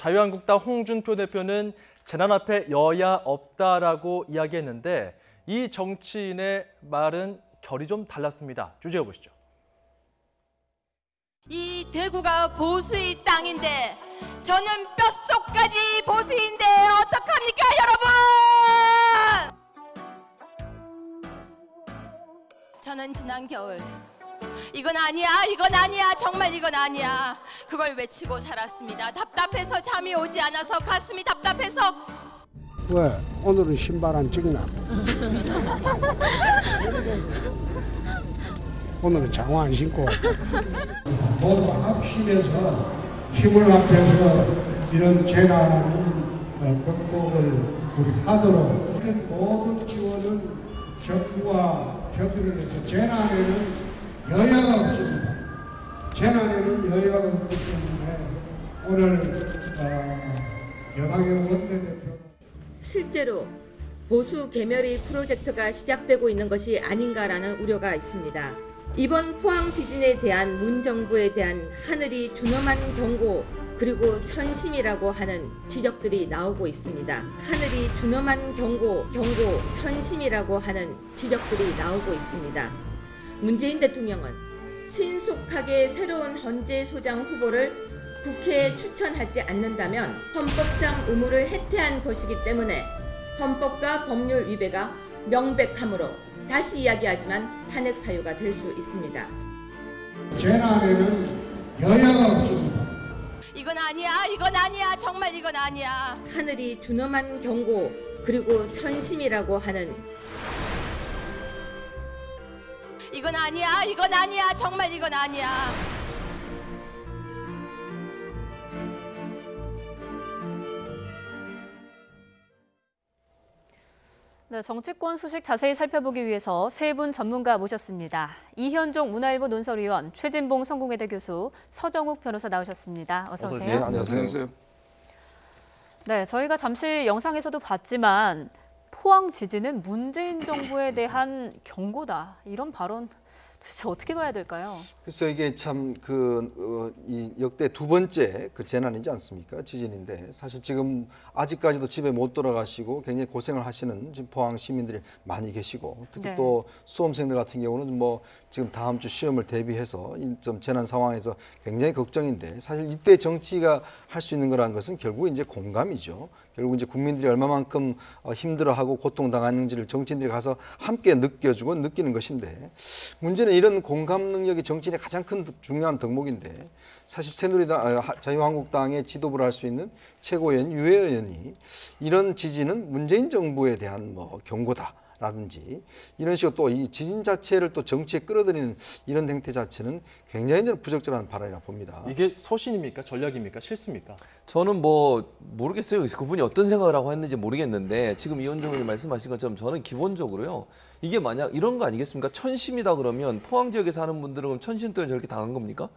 자유한국당 홍준표 대표는 재난 앞에 여야 없다라고 이야기했는데 이 정치인의 말은 결이 좀 달랐습니다. 주제해 보시죠. 이 대구가 보수의 땅인데 저는 뼛속까지 보수인데 어떡합니까 여러분! 저는 지난 겨울 이건 아니야 정말 이건 아니야 그걸 외치고 살았습니다. 답답해서 잠이 오지 않아서 가슴이 답답해서. 왜? 오늘은 신발 안 찍나? 오늘은 장화 안 신고 왔다. 모두 합심해서 힘을 합해서 이런 재난 극복을 우리 하도록 이런 모든 지원은 정부와 협의를 해서 재난에는 여야가 없습니다. 재난에는 여야가 없기 때문에 오늘 여당의 원내대표 실제로 보수 개멸의 프로젝트가 시작되고 있는 것이 아닌가라는 우려가 있습니다. 이번 포항 지진에 대한 문 정부에 대한 하늘이 준엄한 경고 그리고 천심이라고 하는 지적들이 나오고 있습니다. 하늘이 준엄한 경고, 천심이라고 하는 지적들이 나오고 있습니다. 문재인 대통령은 신속하게 새로운 헌재소장 후보를 국회에 추천하지 않는다면 헌법상 의무를 해태한 것이기 때문에 헌법과 법률 위배가 명백하므로 다시 이야기하지만 탄핵 사유가 될 수 있습니다. 재난에는 여야가 없습니다. 이건 아니야 정말 이건 아니야. 하늘이 준엄한 경고 그리고 천심이라고 하는 이건 아니야 정말 이건 아니야. 네, 정치권 소식 자세히 살펴보기 위해서 세 분 전문가 모셨습니다. 이현종 문화일보 논설위원, 최진봉 성공회대 교수, 서정욱 변호사 나오셨습니다. 어서 오세요. 네, 안녕하세요. 네, 저희가 잠시 영상에서도 봤지만 포항 지진은 문재인 정부에 대한 경고다. 이런 발언 도대체 어떻게 봐야 될까요? 그래서 이게 참 이 역대 두 번째 그 재난이지 않습니까? 지진인데 사실 지금 아직까지도 집에 못 돌아가시고 굉장히 고생을 하시는 지금 포항 시민들이 많이 계시고 특히 네. 또 수험생들 같은 경우는 뭐 지금 다음 주 시험을 대비해서 좀 재난 상황에서 굉장히 걱정인데 사실 이때 정치가 할 수 있는 거라는 것은 결국 이제 공감이죠. 결국 이제 국민들이 얼마만큼 힘들어하고 고통당하는지를 정치인들이 가서 함께 느껴주고 느끼는 것인데 문제는 이런 공감 능력이 정치인의 가장 큰 중요한 덕목인데 사실 새누리당, 자유한국당의 지도부를 할 수 있는 최고위원 유해 의원이 이런 지진은 문재인 정부에 대한 뭐 경고다. 라든지 이런 식으로 또 이 지진 자체를 또 정치에 끌어들이는 이런 행태 자체는 굉장히 저는 부적절한 발언이라 봅니다. 이게 소신입니까? 전략입니까? 실수입니까? 저는 뭐 모르겠어요. 그분이 어떤 생각을 하고 했는지 모르겠는데 지금 이현종 의원님 말씀하신 것처럼 저는 기본적으로요. 이게 만약 이런 거 아니겠습니까? 천심이다 그러면 포항 지역에 사는 분들은 그럼 천심 때문에 저렇게 당한 겁니까?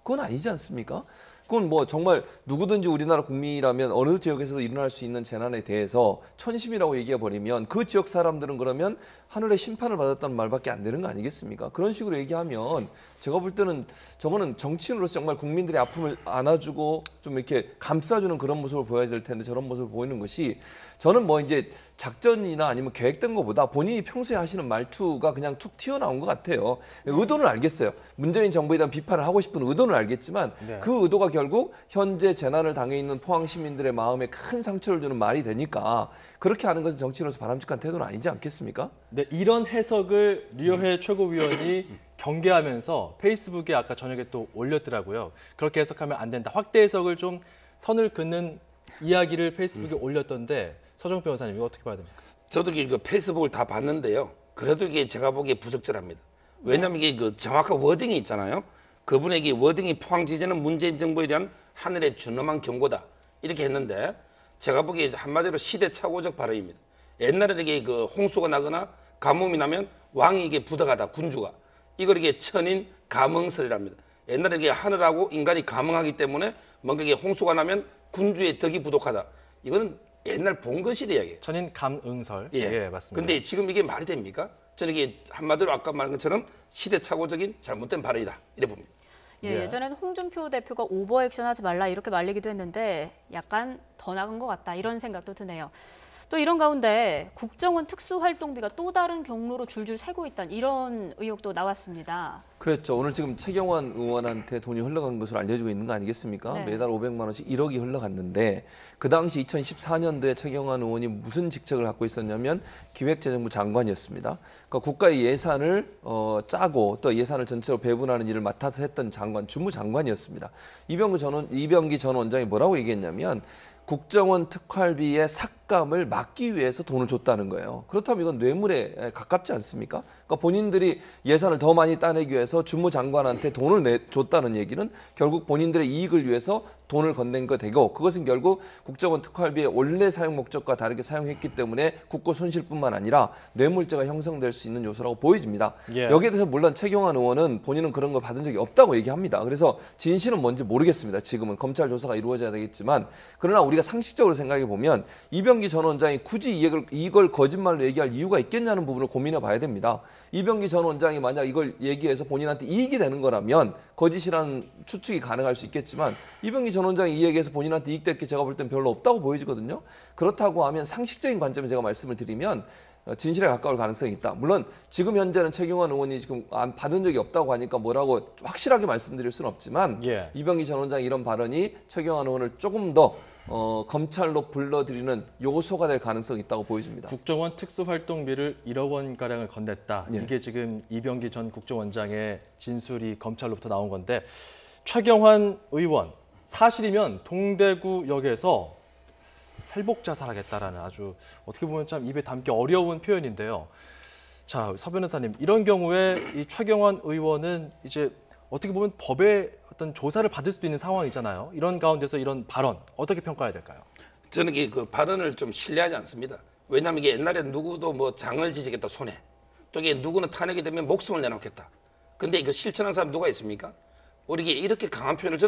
그건 아니지 않습니까? 그건 뭐 정말 누구든지 우리나라 국민이라면 어느 지역에서도 일어날 수 있는 재난에 대해서 천심이라고 얘기해 버리면 그 지역 사람들은 그러면 하늘의 심판을 받았다는 말밖에 안 되는 거 아니겠습니까? 그런 식으로 얘기하면 제가 볼 때는 저거는 정치인으로서 정말 국민들의 아픔을 안아주고 좀 이렇게 감싸주는 그런 모습을 보여야 될 텐데 저런 모습을 보이는 것이 저는 뭐 이제 작전이나 아니면 계획된 것보다 본인이 평소에 하시는 말투가 그냥 툭 튀어나온 것 같아요. 의도는 알겠어요. 문재인 정부에 대한 비판을 하고 싶은 의도는 알겠지만 네. 그 의도가 결국 현재 재난을 당해 있는 포항 시민들의 마음에 큰 상처를 주는 말이 되니까 그렇게 하는 것은 정치인으로서 바람직한 태도는 아니지 않겠습니까? 네, 이런 해석을 류여해 최고위원이 경계하면서 페이스북에 아까 저녁에 또 올렸더라고요. 그렇게 해석하면 안 된다. 확대 해석을 좀 선을 긋는 이야기를 페이스북에 올렸던데 서정 변호사님 이거 어떻게 봐야 됩니까? 저도 그 페이스북을 다 봤는데요. 그래도 이게 제가 보기에 부적절합니다. 왜냐하면 이게 그 정확한 워딩이 있잖아요. 그분에게 워딩이 포항 지진은 문재인 정부에 대한 하늘의 준엄한 경고다 이렇게 했는데 제가 보기에 한마디로 시대착오적 발언입니다. 옛날에 이게 그 홍수가 나거나 가뭄이 나면 왕이 이게 부덕하다 군주가 이걸 이게 천인 감흥설이랍니다. 옛날에 이게 하늘하고 인간이 감흥하기 때문에 뭔가 이게 홍수가 나면 군주의 덕이 부족하다. 이거는 옛날 봉건시대 이야기예요. 천인 감응설. 예, 맞습니다. 근데 지금 이게 말이 됩니까? 저는 이게 한마디로 아까 말한 것처럼 시대착오적인 잘못된 발언이다. 이래 봅니다. 예, 예전에는 홍준표 대표가 오버액션 하지 말라 이렇게 말리기도 했는데 약간 더 나간 것 같다 이런 생각도 드네요. 또 이런 가운데 국정원 특수활동비가 또 다른 경로로 줄줄 새고 있다는 이런 의혹도 나왔습니다. 그렇죠. 오늘 지금 최경환 의원한테 돈이 흘러간 것으로 알려지고 있는 거 아니겠습니까? 네. 매달 500만 원씩 1억이 흘러갔는데 그 당시 2014년도에 최경환 의원이 무슨 직책을 갖고 있었냐면 기획재정부 장관이었습니다. 그러니까 국가의 예산을 짜고 또 예산을 전체로 배분하는 일을 맡아서 했던 장관, 주무장관이었습니다. 이병기 전 원장이 뭐라고 얘기했냐면 국정원 특활비의 삭감을 막기 위해서 돈을 줬다는 거예요. 그렇다면 이건 뇌물에 가깝지 않습니까? 그러니까 본인들이 예산을 더 많이 따내기 위해서 주무장관한테 돈을 줬다는 얘기는 결국 본인들의 이익을 위해서 돈을 건넨 거 되고 그것은 결국 국정원 특활비의 원래 사용 목적과 다르게 사용했기 때문에 국고 손실뿐만 아니라 뇌물죄가 형성될 수 있는 요소라고 보여집니다. 예. 여기에 대해서 물론 최경환 의원은 본인은 그런 걸 받은 적이 없다고 얘기합니다. 그래서 진실은 뭔지 모르겠습니다. 지금은 검찰 조사가 이루어져야 되겠지만 그러나 우리가 상식적으로 생각해 보면 이병기 전 원장이 굳이 이걸 거짓말로 얘기할 이유가 있겠냐는 부분을 고민해 봐야 됩니다. 이병기 전 원장이 만약 이걸 얘기해서 본인한테 이익이 되는 거라면 거짓이라는 추측이 가능할 수 있겠지만 이병기 전 원장이 이 얘기해서 본인한테 이익될 게 제가 볼 땐 별로 없다고 보여지거든요. 그렇다고 하면 상식적인 관점에서 제가 말씀을 드리면 진실에 가까울 가능성이 있다. 물론 지금 현재는 최경환 의원이 지금 받은 적이 없다고 하니까 뭐라고 확실하게 말씀드릴 수는 없지만 예. 이병기 전 원장의 이런 발언이 최경환 의원을 조금 더 검찰로 불러들이는 요소가 될 가능성이 있다고 보여집니다. 국정원 특수활동비를 1억 원 가량을 건넸다. 예. 이게 지금 이병기 전 국정원장의 진술이 검찰로부터 나온 건데 최경환 의원 사실이면 동대구역에서 할복 자살하겠다라는 아주 어떻게 보면 참 입에 담기 어려운 표현인데요. 자, 서 변호사님, 이런 경우에 이 최경환 의원은 이제 어떻게 보면 법의 어떤 조사를 받을 수도 있는 상황이잖아요. 이런 가운데서 이런 발언 어떻게 평가해야 될까요? 저는 그 발언을 좀 신뢰하지 않습니다. 왜냐하면 이게 옛날에 누구도 뭐 장을 지지겠다 손해, 또 이게 누구는 탄핵이 되면 목숨을 내놓겠다. 근데 이거 실천한 사람 누가 있습니까? 우리 이게 이렇게 강한 표현을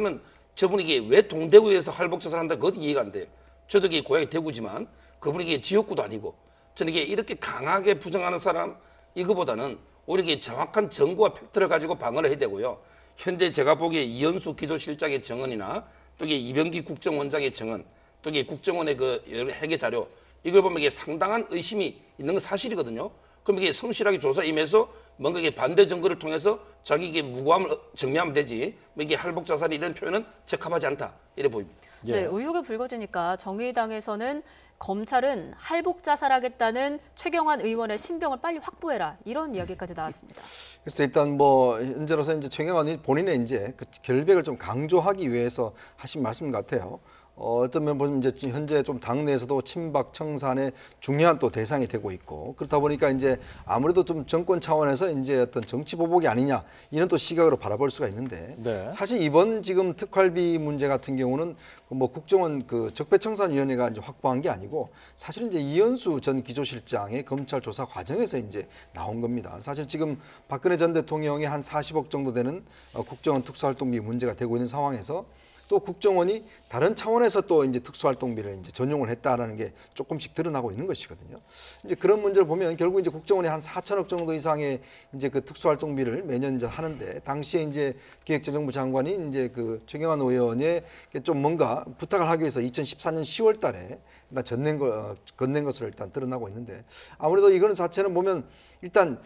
저분이 이게 왜 동대구에서 할복자살한다 그것도 이해가 안 돼요. 저도 이게 고향이 대구지만 그분이 이게 지역구도 아니고 저는 이게 이렇게 강하게 부정하는 사람 이거보다는 우리 이게 정확한 정보와 팩트를 가지고 방어를 해야 되고요. 현재 제가 보기에 이현수 기조실장의 증언이나 또 이게 이병기 국정원장의 증언, 또 이게 국정원의 그 여러 회계 자료 이걸 보면 이게 상당한 의심이 있는 건 사실이거든요. 그럼 이게 성실하게 조사 임해서 뭔가 이게 반대 증거를 통해서 자기 이게 무고함을 증명하면 되지. 뭐 이게 할복 자살 이런 표현은 적합하지 않다 이래 보입니다. 예. 네, 의혹이 불거지니까 정의당에서는 검찰은 할복 자살하겠다는 최경환 의원의 신병을 빨리 확보해라 이런 이야기까지 나왔습니다. 그래서 일단 뭐 현재로서 이제 최경환 의원이 본인의 이제 그 결백을 좀 강조하기 위해서 하신 말씀 같아요. 어떤 면 보면 이제 현재 좀 당내에서도 친박 청산의 중요한 또 대상이 되고 있고 그렇다 보니까 이제 아무래도 좀 정권 차원에서 이제 어떤 정치 보복이 아니냐 이런 또 시각으로 바라볼 수가 있는데 네. 사실 이번 지금 특활비 문제 같은 경우는 뭐 국정원 그 적폐청산위원회가 이제 확보한 게 아니고 사실은 이제 이현수 전 기조실장의 검찰 조사 과정에서 이제 나온 겁니다. 사실 지금 박근혜 전 대통령이 한 40억 정도 되는 국정원 특수활동비 문제가 되고 있는 상황에서 또 국정원이 다른 차원에서 또 이제 특수활동비를 이제 전용을 했다라는 게 조금씩 드러나고 있는 것이거든요. 이제 그런 문제를 보면 결국 이제 국정원이 한 4천억 정도 이상의 이제 그 특수활동비를 매년 이제 하는데 당시에 이제 기획재정부 장관이 이제 그 최경환 의원에 좀 뭔가 부탁을 하기 위해서 2014년 10월달에 일단 건넨 것으로 일단 드러나고 있는데 아무래도 이거는 자체는 보면 일단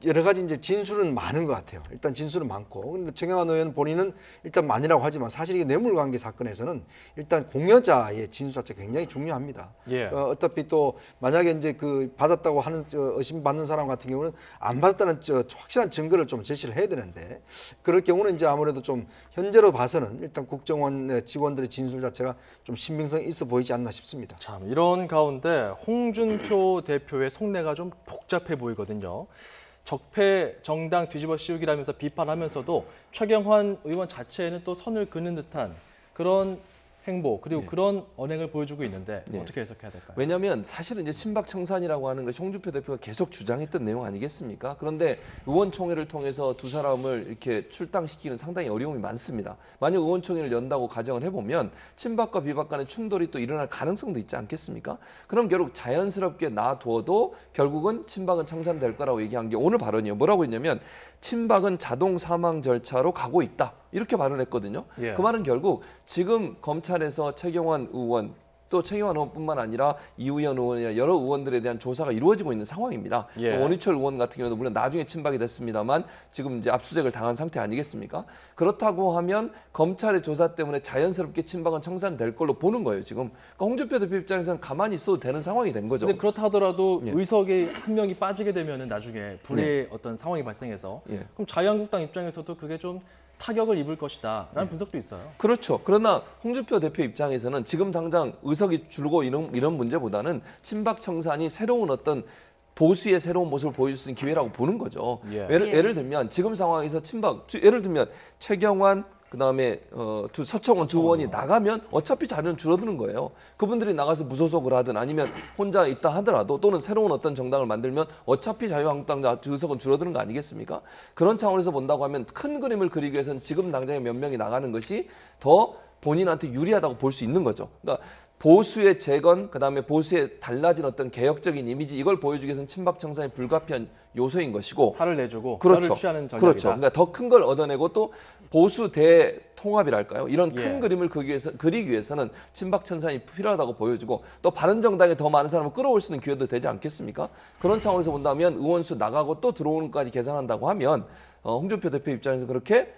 여러 가지 이제 진술은 많은 것 같아요. 일단 진술은 많고, 근데 최경환 의원 본인은 일단 많이라고 하지만 사실 이게 뇌물관계 사건에서는 일단 공여자의 진술 자체가 굉장히 중요합니다. 예. 어차피 또 만약에 이제 그 받았다고 하는 의심받는 사람 같은 경우는 안 받았다는 확실한 증거를 좀 제시를 해야 되는데 그럴 경우는 이제 아무래도 좀 현재로 봐서는 일단 국정원 직원들의 진술 자체가 좀 신빙성이 있어 보이지 않나 싶습니다. 참 이런 가운데 홍준표 대표의 속내가 좀 복잡해 보이거든요. 적폐 정당 뒤집어 씌우기라면서 비판하면서도 최경환 의원 자체에는 또 선을 그는 듯한 그런 행보 그리고 그런 언행을 보여주고 있는데 어떻게 해석해야 될까요? 왜냐하면 사실은 이제 친박 청산이라고 하는 것이 홍준표 대표가 계속 주장했던 내용 아니겠습니까? 그런데 의원총회를 통해서 두 사람을 이렇게 출당시키는 상당히 어려움이 많습니다. 만약 의원총회를 연다고 가정을 해보면 친박과 비박 간의 충돌이 또 일어날 가능성도 있지 않겠습니까? 그럼 결국 자연스럽게 놔둬도 결국은 친박은 청산될 거라고 얘기한 게 오늘 발언이에요. 뭐라고 했냐면 친박은 자동 사망 절차로 가고 있다. 이렇게 발언했거든요. 예. 그 말은 결국 지금 검찰에서 최경환 의원 또 최경환 의원뿐만 아니라 이우현 의원이나 여러 의원들에 대한 조사가 이루어지고 있는 상황입니다. 예. 원희철 의원 같은 경우도 물론 나중에 침박이 됐습니다만 지금 이제 압수수색을 당한 상태 아니겠습니까? 그렇다고 하면 검찰의 조사 때문에 자연스럽게 침박은 청산될 걸로 보는 거예요. 지금 그러니까 홍준표 대표 입장에서는 가만히 있어도 되는 상황이 된 거죠. 근데 그렇다 하더라도 예. 의석에 한 명이 빠지게 되면은 나중에 불의의 어떤 상황이 발생해서 예. 그럼 자유한국당 입장에서도 그게 좀 타격을 입을 것이다라는 분석도 있어요. 그렇죠. 그러나 홍준표 대표 입장에서는 지금 당장 의석이 줄고 이런 문제보다는 친박 청산이 새로운 어떤 보수의 새로운 모습을 보여줄 수 있는 기회라고 보는 거죠. 예. 예를 들면 지금 상황에서 예를 들면 최경환 그다음에 서청원 두 의원이 나가면 어차피 자료는 줄어드는 거예요. 그분들이 나가서 무소속을 하든 아니면 혼자 있다 하더라도 또는 새로운 어떤 정당을 만들면 어차피 자유한국당 의석은 줄어드는 거 아니겠습니까? 그런 차원에서 본다고 하면 큰 그림을 그리기 위해서는 지금 당장에 몇 명이 나가는 것이 더 본인한테 유리하다고 볼 수 있는 거죠. 그러니까 보수의 재건, 그다음에 보수의 달라진 어떤 개혁적인 이미지 이걸 보여주기 위해서는 친박 청산이 불가피한 요소인 것이고 살을 내주고 그렇죠. 뼈를 취하는 전략이다. 그렇죠. 그러니까 더 큰 걸 얻어내고 또 보수 대통합이랄까요? 이런 큰 예. 그림을 그리기 위해서는 친박 청산이 필요하다고 보여주고 또 바른정당에 더 많은 사람을 끌어올 수 있는 기회도 되지 않겠습니까? 그런 차원에서 본다면 의원수 나가고 또 들어오는 것까지 계산한다고 하면 홍준표 대표 입장에서 그렇게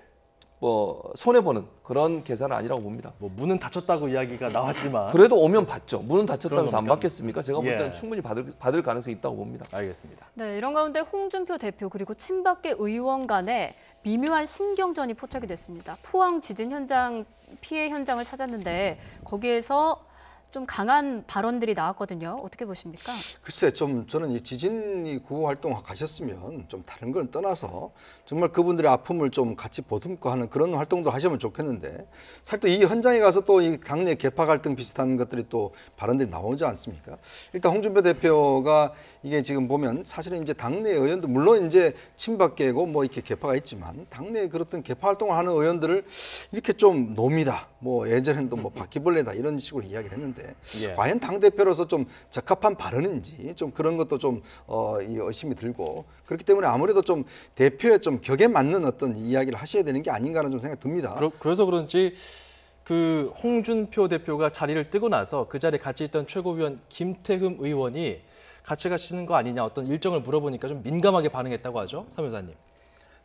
손해보는 그런 계산은 아니라고 봅니다. 뭐 문은 닫혔다고 이야기가 나왔지만 그래도 오면 받죠. 문은 닫혔다고 해서 안 그런 겁니까? 받겠습니까? 제가 볼 예. 때는 충분히 받을 가능성이 있다고 봅니다. 알겠습니다. 네, 이런 가운데 홍준표 대표 그리고 친박계 의원 간에 미묘한 신경전이 포착이 됐습니다. 포항 지진 현장 피해 현장을 찾았는데 거기에서 좀 강한 발언들이 나왔거든요. 어떻게 보십니까? 글쎄 좀 저는 이 지진 구호 활동 가셨으면 좀 다른 걸 떠나서 정말 그분들의 아픔을 좀 같이 보듬고 하는 그런 활동도 하시면 좋겠는데 사실 또 이 현장에 가서 또 이 당내 계파 갈등 비슷한 것들이 또 발언들이 나오지 않습니까? 일단 홍준표 대표가 이게 지금 보면 사실은 이제 당내 의원들 물론 이제 친박계고 뭐 이렇게 계파가 있지만 당내 그렇던 계파 활동을 하는 의원들을 이렇게 좀 놉니다. 뭐 예전에는 또 뭐 바퀴벌레다 이런 식으로 이야기를 했는데 예. 과연 당 대표로서 좀 적합한 발언인지 좀 그런 것도 좀 이 의심이 들고 그렇기 때문에 아무래도 좀 대표의 좀 격에 맞는 어떤 이야기를 하셔야 되는 게 아닌가라는 좀 생각이 듭니다. 그래서 그런지 그 홍준표 대표가 자리를 뜨고 나서 그 자리에 같이 있던 최고위원 김태흠 의원이 같이 가시는 거 아니냐 어떤 일정을 물어보니까 좀 민감하게 반응했다고 하죠. 사 변호사님.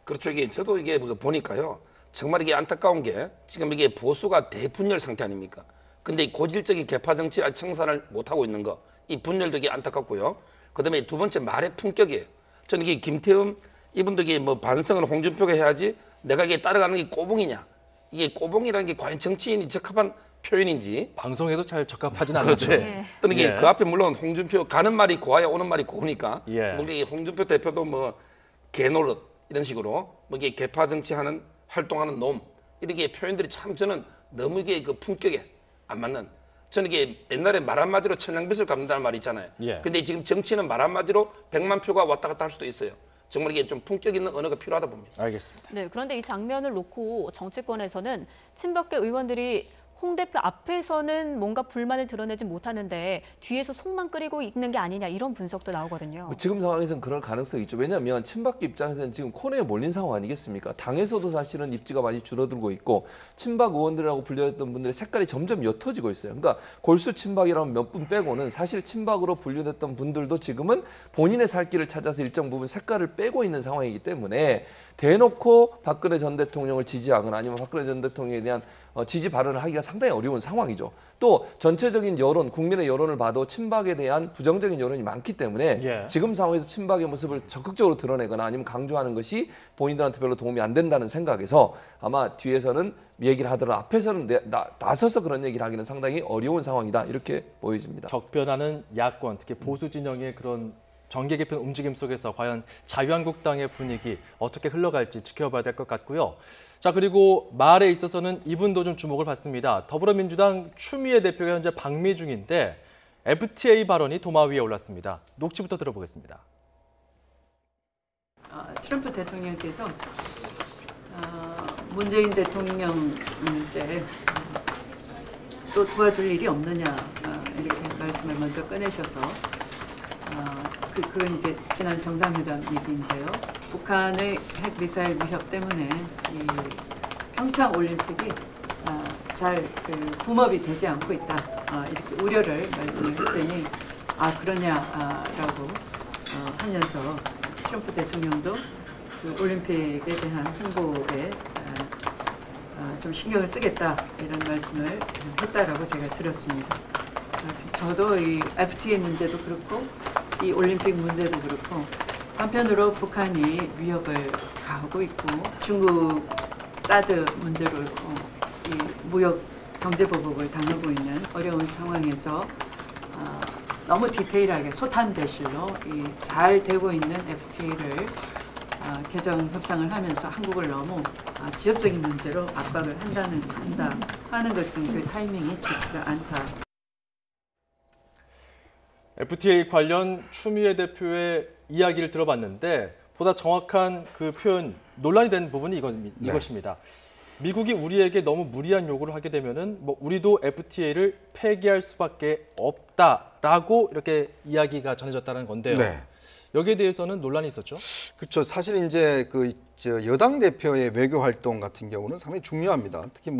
그렇죠. 저도 이게 보니까요. 정말 이게 안타까운 게 지금 이게 보수가 대분열 상태 아닙니까? 근데 이 고질적인 계파 정치 청산을 못하고 있는 거, 이 분열도 이게 안타깝고요. 그다음에 두 번째 말의 품격이에요. 저는 이게 김태흠 이분들이 뭐 반성을 홍준표가 해야지 내가 이게 따라가는 게 꼬봉이냐? 이게 꼬봉이라는 게 과연 정치인이 적합한 표현인지 방송에도 잘 적합하진 그렇죠. 않은데. 예. 또는 이게 예. 그 앞에 물론 홍준표 가는 말이 고와야 오는 말이 고우니까 예. 물론 이 홍준표 대표도 뭐 개노릇 이런 식으로 뭐 이게 계파 정치하는 활동하는 놈 이렇게 표현들이 참 저는 너무 이게 그 품격에 안 맞는 저는 이게 옛날에 말 한마디로 천냥빚을 갚는다는 말이 있잖아요. 예. 근데 지금 정치는 말 한마디로 100만 표가 왔다 갔다 할 수도 있어요. 정말 이게 좀 품격 있는 언어가 필요하다 봅니다. 알겠습니다. 네, 그런데 이 장면을 놓고 정치권에서는 친박계 의원들이 홍 대표 앞에서는 뭔가 불만을 드러내지 못하는데 뒤에서 속만 끓이고 있는 게 아니냐 이런 분석도 나오거든요. 지금 상황에서는 그럴 가능성이 있죠. 왜냐하면 친박계 입장에서는 지금 코너에 몰린 상황 아니겠습니까? 당에서도 사실은 입지가 많이 줄어들고 있고 친박 의원들이라고 불렸던 분들의 색깔이 점점 옅어지고 있어요. 그러니까 골수 친박이라면 몇 분 빼고는 사실 친박으로 분류됐던 분들도 지금은 본인의 살 길을 찾아서 일정 부분 색깔을 빼고 있는 상황이기 때문에 대놓고 박근혜 전 대통령을 지지하거나 아니면 박근혜 전 대통령에 대한 지지 발언을 하기가 상당히 어려운 상황이죠. 또 전체적인 여론, 국민의 여론을 봐도 친박에 대한 부정적인 여론이 많기 때문에 예. 지금 상황에서 친박의 모습을 적극적으로 드러내거나 아니면 강조하는 것이 본인들한테 별로 도움이 안 된다는 생각에서 아마 뒤에서는 얘기를 하더라도 앞에서는 나서서 그런 얘기를 하기는 상당히 어려운 상황이다 이렇게 보여집니다. 적변하는 야권, 특히 보수 진영의 그런 정계 개편 움직임 속에서 과연 자유한국당의 분위기 어떻게 흘러갈지 지켜봐야 될 것 같고요. 자, 그리고 말에 있어서는 이분도 좀 주목을 받습니다. 더불어민주당 추미애 대표가 현재 방미 중인데 FTA 발언이 도마 위에 올랐습니다. 녹취부터 들어보겠습니다. 트럼프 대통령께서 문재인 대통령 때 또 도와줄 일이 없느냐 이렇게 말씀을 먼저 꺼내셔서 그건 이제 지난 정상회담 얘기인데요. 북한의 핵 미사일 위협 때문에 이 평창 올림픽이 잘 붐업이 되지 않고 있다. 이렇게 우려를 말씀을 했더니 그러냐라고 하면서 트럼프 대통령도 그 올림픽에 대한 홍보에 좀 신경을 쓰겠다 이런 말씀을 했다라고 제가 들었습니다. 그래서 저도 이 FTA 문제도 그렇고 이 올림픽 문제도 그렇고 한편으로 북한이 위협을 가하고 있고 중국 사드 문제로 이 무역 경제 보복을 당하고 있는 어려운 상황에서 너무 디테일하게 소탄대실로 잘 되고 있는 FTA를 개정 협상을 하면서 한국을 너무 지역적인 문제로 압박을 한다 하는 것은 그 타이밍이 좋지가 않다. FTA 관련 추미애 대표의 이야기를 들어봤는데 보다 정확한 그 표현, 논란이 된 부분이 이것입니다. 미국이 우리에게 너무 무리한 요구를 하게 되면은 우리도 FTA를 폐기할 수밖에 없다라고 이렇게 이야기가 전해졌다는 건데요. 네. 여기에 대해서는 논란이 있었죠. 그렇죠. 사실 이제 여당 대표의 외교 활동 같은 경우는 상당히 중요합니다. 특히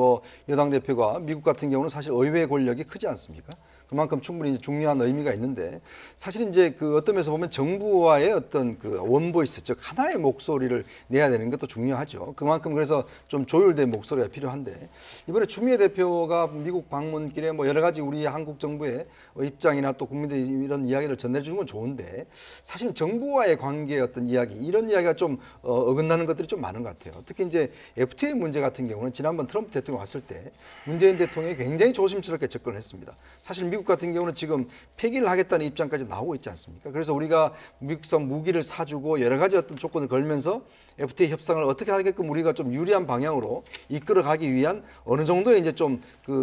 여당 대표가 미국 같은 경우는 사실 의회 권력이 크지 않습니까? 그만큼 충분히 중요한 의미가 있는데 사실 이제 어떤 면에서 보면 정부와의 어떤 원보이스, 즉 하나의 목소리를 내야 되는 것도 중요하죠. 그만큼 그래서 좀 조율된 목소리가 필요한데 이번에 추미애 대표가 미국 방문길에 여러 가지 우리 한국 정부의 입장이나 또 국민들이 이런 이야기를 전해주는 건 좋은데 사실 정부와의 관계의 어떤 이야기 이런 이야기가 좀 어긋나는 것들이 좀 많은 것 같아요. 특히 이제 FTA 문제 같은 경우는 지난번 트럼프 대통령 왔을 때 문재인 대통령이 굉장히 조심스럽게 접근을 했습니다. 사실 미국 같은 경우는 지금 폐기를 하겠다는 입장까지 나오고 있지 않습니까? 그래서 우리가 미국산 무기를 사주고 여러 가지 어떤 조건을 걸면서 FTA 협상을 어떻게 하게끔 우리가 좀 유리한 방향으로 이끌어가기 위한 어느 정도의 이제 좀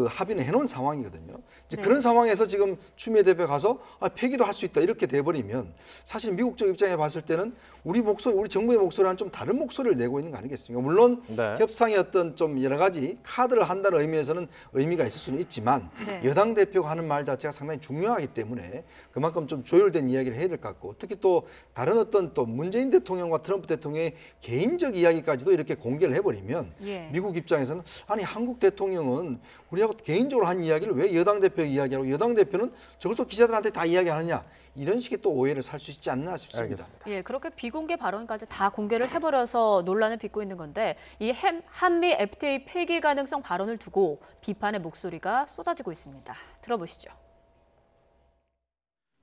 합의는 해놓은 상황이거든요. 이제 그런 상황에서 지금 추미애 대표 가서 폐기도 할 수 있다 이렇게 돼버리면 사실 미국 쪽 입장에 봤을 때는 우리 정부의 목소리와는 좀 다른 목소리를 내고 있는 거 아니겠습니까? 물론 협상의 어떤 좀 여러 가지 카드를 한다는 의미에서는 의미가 있을 수는 있지만 여당 대표가 하는 말 자체가 상당히 중요하기 때문에 그만큼 좀 조율된 이야기를 해야 될 것 같고 특히 또 다른 어떤 또 문재인 대통령과 트럼프 대통령의 개인적 이야기까지도 이렇게 공개를 해버리면 미국 입장에서는 아니 한국 대통령은 우리하고 개인적으로 한 이야기를 왜 여당 대표 이야기하고 여당 대표는 저걸 또 기자들한테 다 이야기하느냐 이런 식의 또 오해를 살 수 있지 않나 싶습니다. 알겠습니다. 예, 그렇게 비공개 발언까지 다 공개를 해버려서 논란을 빚고 있는 건데 이 한미 FTA 폐기 가능성 발언을 두고 비판의 목소리가 쏟아지고 있습니다. 들어보시죠.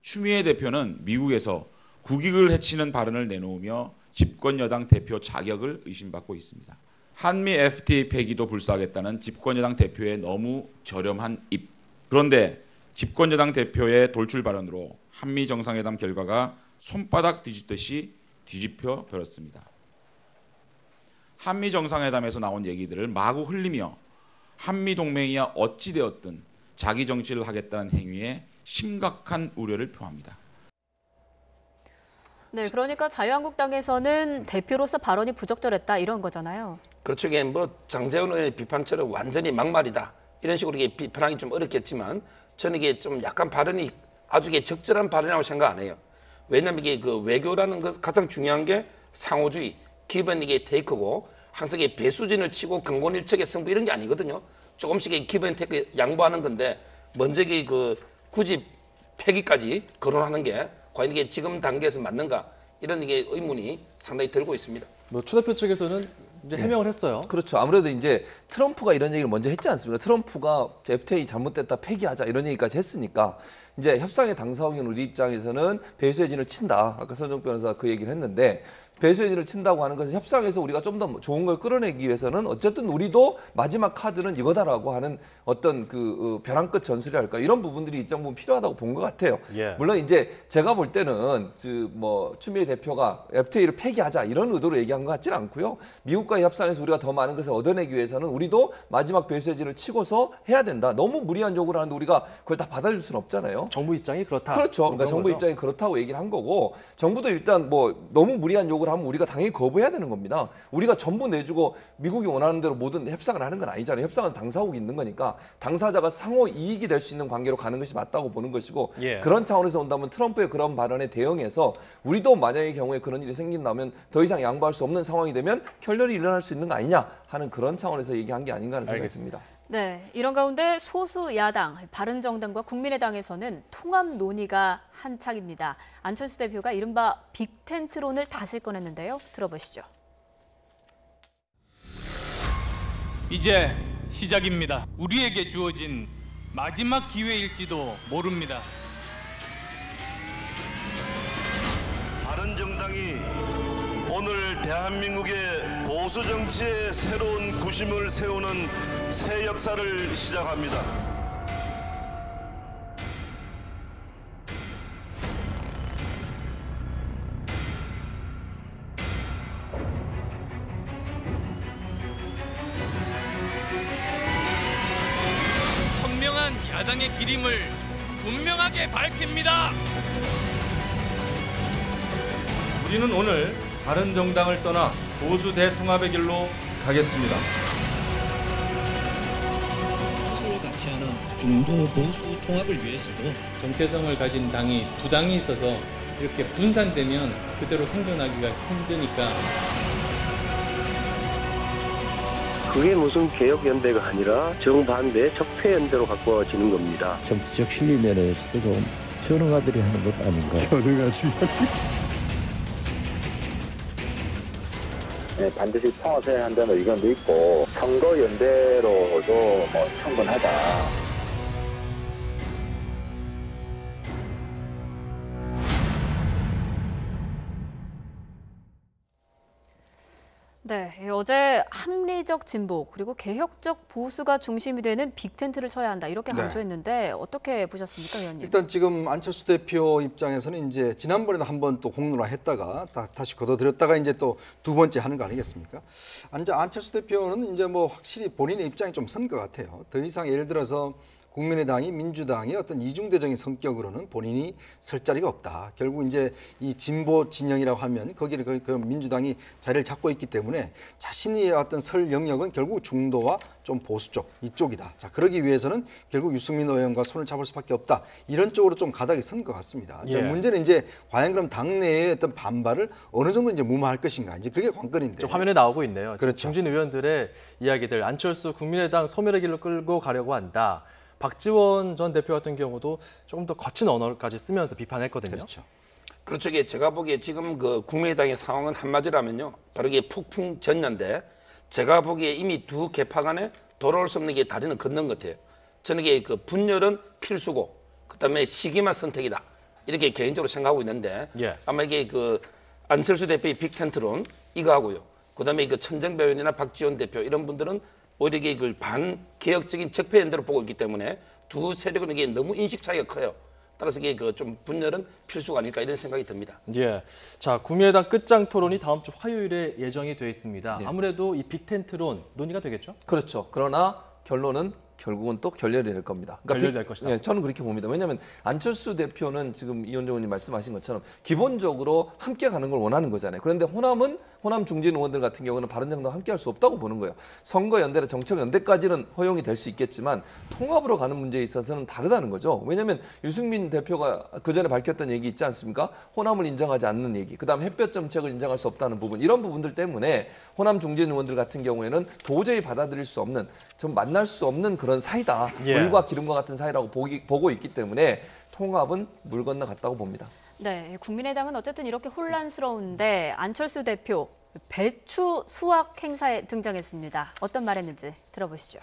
추미애 대표는 미국에서 국익을 해치는 발언을 내놓으며 집권 여당 대표 자격을 의심받고 있습니다. 한미 FTA 폐기도 불사하겠다는 집권 여당 대표의 너무 저렴한 입. 그런데 집권 여당 대표의 돌출 발언으로 한미 정상회담 결과가 손바닥 뒤집듯이 뒤집혀 버렸습니다. 한미 정상회담에서 나온 얘기들을 마구 흘리며 한미 동맹이야 어찌 되었든 자기 정치를 하겠다는 행위에 심각한 우려를 표합니다. 네, 그러니까 자유한국당에서는 대표로서 발언이 부적절했다 이런 거잖아요. 그렇죠. 이게 장제원 의원의 비판처럼 완전히 막말이다 이런 식으로 이게 비판하기 좀 어렵겠지만 저는 이게 좀 약간 발언이 아주 적절한 발언이라고 생각 안 해요. 왜냐하면 이게 외교라는 것 가장 중요한 게 상호주의, 기본 이게 테이크고 항상 이게 배수진을 치고 근본일척의 승부 이런 게 아니거든요. 조금씩 기본 테이크 양보하는 건데 먼저 이게 굳이 폐기까지 거론하는 게 과연 이게 지금 단계에서 맞는가 이런 이게 의문이 상당히 들고 있습니다. 추 대표 측에서는 이제 해명을 했어요. 그렇죠. 아무래도 이제 트럼프가 이런 얘기를 먼저 했지 않습니까? 트럼프가 FTA 잘못됐다 폐기하자 이런 얘기까지 했으니까 이제 협상의 당사국인 우리 입장에서는 배수의 진을 친다. 아까 서정욱 변호사가 그 얘기를 했는데 배수의 진을 친다고 하는 것은 협상에서 우리가 좀 더 좋은 걸 끌어내기 위해서는 어쨌든 우리도 마지막 카드는 이거다라고 하는 어떤 벼랑 끝 전술이랄까 이런 부분들이 일정 부분 필요하다고 본 것 같아요. 물론 이제 제가 볼 때는 추미애 대표가 FTA를 폐기하자 이런 의도로 얘기한 것 같지는 않고요. 미국과의 협상에서 우리가 더 많은 것을 얻어내기 위해서는 우리도 마지막 배수의 진을 치고서 해야 된다. 너무 무리한 요구를 하는데 우리가 그걸 다 받아줄 수는 없잖아요. 정부 입장이 그렇다. 그렇죠. 그러니까 정부 입장이 그렇다고 얘기를 한 거고 정부도 일단 너무 무리한 요구를 하면 우리가 당연히 거부해야 되는 겁니다. 우리가 전부 내주고 미국이 원하는 대로 모든 협상을 하는 건 아니잖아요. 협상은 당사국이 있는 거니까 당사자가 상호 이익이 될 수 있는 관계로 가는 것이 맞다고 보는 것이고 예. 그런 차원에서 온다면 트럼프의 그런 발언에 대응해서 우리도 만약의 경우에 그런 일이 생긴다면 더 이상 양보할 수 없는 상황이 되면 결렬이 일어날 수 있는 거 아니냐 하는 그런 차원에서 얘기한 게 아닌가 하는 생각이 듭니다. 네, 이런 가운데 소수 야당 바른정당과 국민의당에서는 통합 논의가 한창입니다. 안철수 대표가 이른바 빅텐트론을 다시 꺼냈는데요. 들어보시죠. 이제 시작입니다. 우리에게 주어진 마지막 기회일지도 모릅니다. 바른정당이 오늘 대한민국의 보수 정치의 새로운 구심을 세우는 새 역사를 시작합니다. 선명한 야당의 기림을 분명하게 밝힙니다. 우리는 오늘 바른정당을 떠나 보수 대통합의 길로 가겠습니다. 보수를 같이 하는 중도 보수 통합을 위해서도 정체성을 가진 당이 두 당이 있어서 이렇게 분산되면 그대로 생존하기가 힘드니까 그게 무슨 개혁연대가 아니라 정반대 적폐연대로 가까워지는 겁니다. 정치적 실리 면에서도 좀 전응아들이 하는 것 아닌가. 전응아들이. 네, 반드시 통합해야 한다는 의견도 있고 선거연대로도 뭐 충분하다. 네, 어제 합리적 진보 그리고 개혁적 보수가 중심이 되는 빅텐트를 쳐야 한다 이렇게 강조했는데 어떻게 보셨습니까, 의원님? 일단 지금 안철수 대표 입장에서는 이제 지난번에도 한번 또 공론화했다가 다시 걷어들였다가 이제 또 두 번째 하는 거 아니겠습니까? 안철수 대표는 이제 뭐 확실히 본인의 입장이 좀 선 것 같아요. 더 이상 예를 들어서 국민의당이 민주당의 어떤 이중대적인 성격으로는 본인이 설 자리가 없다. 결국 이제 이 진보 진영이라고 하면 거기를 그 민주당이 자리를 잡고 있기 때문에 자신이 어떤 설 영역은 결국 중도와 좀 보수 쪽 이쪽이다. 자, 그러기 위해서는 결국 유승민 의원과 손을 잡을 수밖에 없다. 이런 쪽으로 좀 가닥이 선 것 같습니다. 예. 문제는 이제 과연 그럼 당내의 어떤 반발을 어느 정도 이제 무마할 것인가. 이제 그게 관건인데. 화면에 나오고 있네요. 그렇죠. 중진 의원들의 이야기들. 안철수 국민의당 소멸의 길로 끌고 가려고 한다. 박지원 전 대표 같은 경우도 조금 더 거친 언어까지 쓰면서 비판했거든요. 그렇죠. 그렇죠. 이게 제가 보기에 지금 그 국민의당의 상황은 한마디라면요. 바로 이게 폭풍 전야인데 제가 보기에 이미 두 개파 간에 돌아올 수 없는 게 다리는 걷는 것 같아요. 저는 이게 그 분열은 필수고 그다음에 시기만 선택이다. 이렇게 개인적으로 생각하고 있는데 아마 이게 그 안철수 대표의 빅텐트론 이거 하고요. 그다음에 그 천정배 의원이나 박지원 대표 이런 분들은 오히려 이게 반개혁적인 적폐연대로 보고 있기 때문에 두 세력은 이게 너무 인식 차이가 커요. 따라서 이게 그 좀 분열은 필수가 아닐까 이런 생각이 듭니다. 예. 자, 국민의당 끝장 토론이 다음 주 화요일에 예정이 되어 있습니다. 네. 아무래도 이 빅텐트론 논의가 되겠죠? 그렇죠. 그러나 결론은 결국은 또 결렬이 될 겁니다. 결렬될 것이다. 네, 저는 그렇게 봅니다. 왜냐하면 안철수 대표는 지금 이현정 의원님 말씀하신 것처럼 기본적으로 함께 가는 걸 원하는 거잖아요. 그런데 호남 중진 의원들 같은 경우는 바른정당과 함께 할 수 없다고 보는 거예요. 선거연대나 정책연대까지는 허용이 될 수 있겠지만 통합으로 가는 문제에 있어서는 다르다는 거죠. 왜냐하면 유승민 대표가 그전에 밝혔던 얘기 있지 않습니까? 호남을 인정하지 않는 얘기, 그다음 햇볕 정책을 인정할 수 없다는 부분, 이런 부분들 때문에 호남 중진 의원들 같은 경우에는 도저히 받아들일 수 없는, 좀 만날 수 없는 그런 사이다. 물과 기름과 같은 사이라고 보고 있기 때문에 통합은 물 건너 갔다고 봅니다. 네, 국민의당은 어쨌든 이렇게 혼란스러운데 안철수 대표 배추 수확 행사에 등장했습니다. 어떤 말했는지 들어보시죠.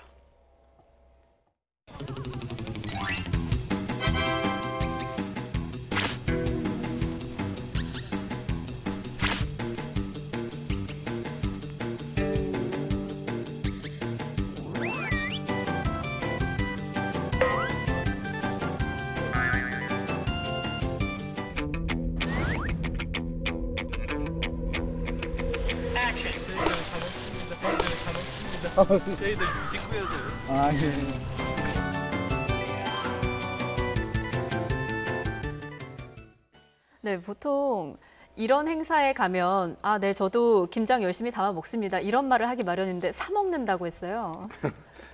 저희들 식구여서. 아, 예. 네, 보통 이런 행사에 가면 아, 네, 저도 김장 열심히 담아 먹습니다. 이런 말을 하기 마련인데 사 먹는다고 했어요.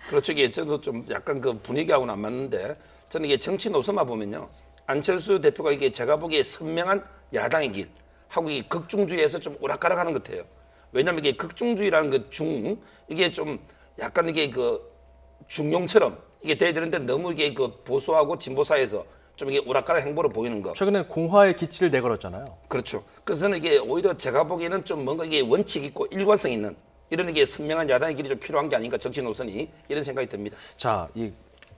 그렇죠. 이게 저도 좀 약간 그 분위기하고는 안 맞는데 저는 이게 정치 노선만 보면요. 안철수 대표가 이게 제가 보기에 선명한 야당의 길 하고 이 극중주의에서 좀 오락가락하는 것 같아요. 왜냐하면 이게 극중주의라는 그 중 이게 좀 약간 이게 그 중용처럼 이게 돼야 되는데 너무 이게 그 보수하고 진보 사이에서 좀 이게 오락가락 행보를 보이는 거. 최근에 공화의 기치를 내걸었잖아요. 그렇죠. 그래서 저는 이게 오히려 제가 보기에는 좀 뭔가 이게 원칙 있고 일관성 있는 이런 이게 선명한 야당의 길이 좀 필요한 게 아닌가 정치 노선이 이런 생각이 듭니다. 자, 이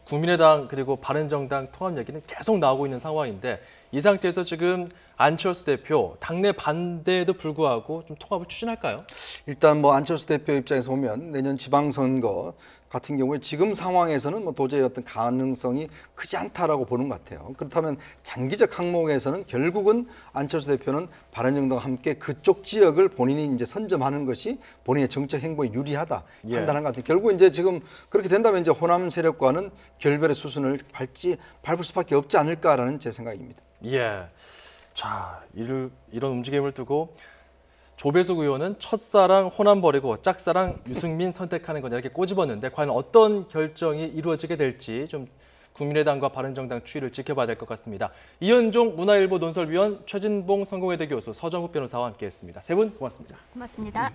국민의당 그리고 바른정당 통합 얘기는 계속 나오고 있는 상황인데 이 상태에서 지금 안철수 대표 당내 반대에도 불구하고 좀 통합을 추진할까요? 일단 뭐 안철수 대표 입장에서 보면 내년 지방선거 같은 경우에 지금 상황에서는 뭐 도저히 어떤 가능성이 크지 않다라고 보는 것 같아요. 그렇다면 장기적 항목에서는 결국은 안철수 대표는 바른정당과 함께 그쪽 지역을 본인이 이제 선점하는 것이 본인의 정책 행보에 유리하다 판단한 것 같아요. 결국 이제 지금 그렇게 된다면 이제 호남 세력과는 결별의 수순을 밟을 수밖에 없지 않을까라는 제 생각입니다. 예. 자, 이런 움직임을 두고 조배숙 의원은 첫사랑 호남 버리고 짝사랑 유승민 선택하는 거냐 이렇게 꼬집었는데 과연 어떤 결정이 이루어지게 될지 좀 국민의당과 바른정당 추이를 지켜봐야 될 것 같습니다. 이현종 문화일보 논설위원, 최진봉 성공회대 교수, 서정욱 변호사와 함께했습니다. 세 분 고맙습니다. 고맙습니다.